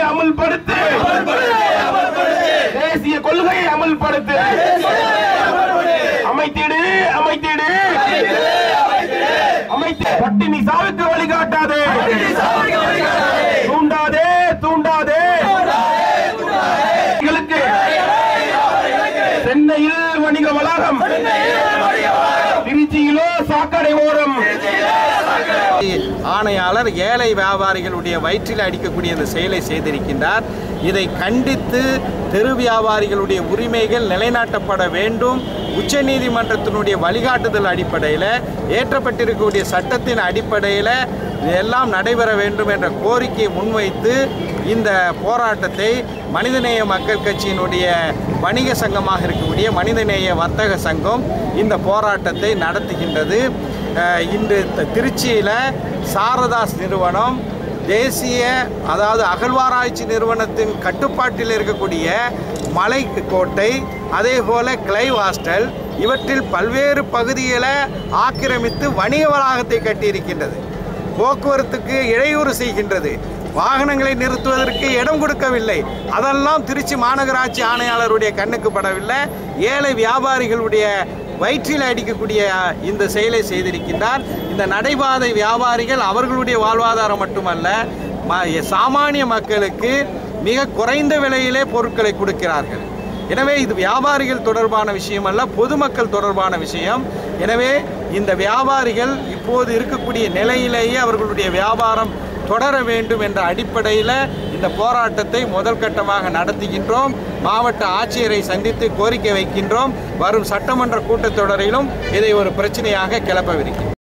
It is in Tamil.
அமல்படுத்து தேசிய கொள்கை அமல்படுத்து அமைத்திடு அமைத்திடு அமைத்து பட்டினி சாவுக்கு வழிகாட்டாதே தூண்டாதே தூண்டாதே சென்னையில் வணிக வளாகம் திருச்சியிலோ சாக்கடை ஓரம் ஆணையாளர் ஏழை வியாபாரிகளுடைய வயிற்றில் அடிக்கக்கூடிய இந்த செயலை செய்திருக்கின்றார். இதை கண்டித்து தெரு வியாபாரிகளுடைய உரிமைகள் நிலைநாட்டப்பட வேண்டும். உச்சநீதிமன்றத்தினுடைய வழிகாட்டுதல் அடிப்படையில் ஏற்றப்பட்டிருக்கக்கூடிய சட்டத்தின் அடிப்படையில் எல்லாம் நடைபெற வேண்டும் என்ற கோரிக்கையை முன்வைத்து இந்த போராட்டத்தை மனிதநேய மக்கள் கட்சியினுடைய வணிக சங்கமாக இருக்கக்கூடிய மனிதநேய வர்த்தக சங்கம் இந்த போராட்டத்தை நடத்துகின்றது. இன்று திருச்சியில் சாரதாஸ் நிறுவனம் தேசிய அதாவது அகழ்வாராய்ச்சி நிறுவனத்தின் கட்டுப்பாட்டில் இருக்கக்கூடிய மலைக்கோட்டை அதே போல கிளைவ் ஹாஸ்டல் இவற்றில் பல்வேறு பகுதிகளை ஆக்கிரமித்து வணிக வளாகத்தை கட்டியிருக்கின்றது. போக்குவரத்துக்கு இடையூறு செய்கின்றது. வாகனங்களை நிறுத்துவதற்கு இடம் கொடுக்கவில்லை. அதெல்லாம் திருச்சி மாநகராட்சி ஆணையாளருடைய கண்ணுக்கு படவில்லை. ஏழை வியாபாரிகளுடைய வயிற்றில் அடிக்கக்கூடிய இந்த செயலை செய்திருக்கின்றார். இந்த நடைபாதை வியாபாரிகள் அவர்களுடைய வாழ்வாதாரம் மட்டுமல்ல, சாமானிய மக்களுக்கு மிக குறைந்த விலையிலே பொருட்களை கொடுக்கிறார்கள். எனவே இது வியாபாரிகள் தொடர்பான விஷயம் அல்ல, பொதுமக்கள் தொடர்பான விஷயம். எனவே இந்த வியாபாரிகள் இப்போது இருக்கக்கூடிய நிலையிலேயே அவர்களுடைய வியாபாரம் தொடர வேண்டும் என்ற அடிப்படையில் இந்த போராட்டத்தை முதல் கட்டமாக நடத்துகின்றோம். மாவட்ட ஆட்சியரை சந்தித்து கோரிக்கை வைக்கின்றோம். வரும் சட்டமன்ற கூட்டத்தொடரிலும் இதை ஒரு பிரச்சனையாக கிளப்பவிருக்கிறோம்.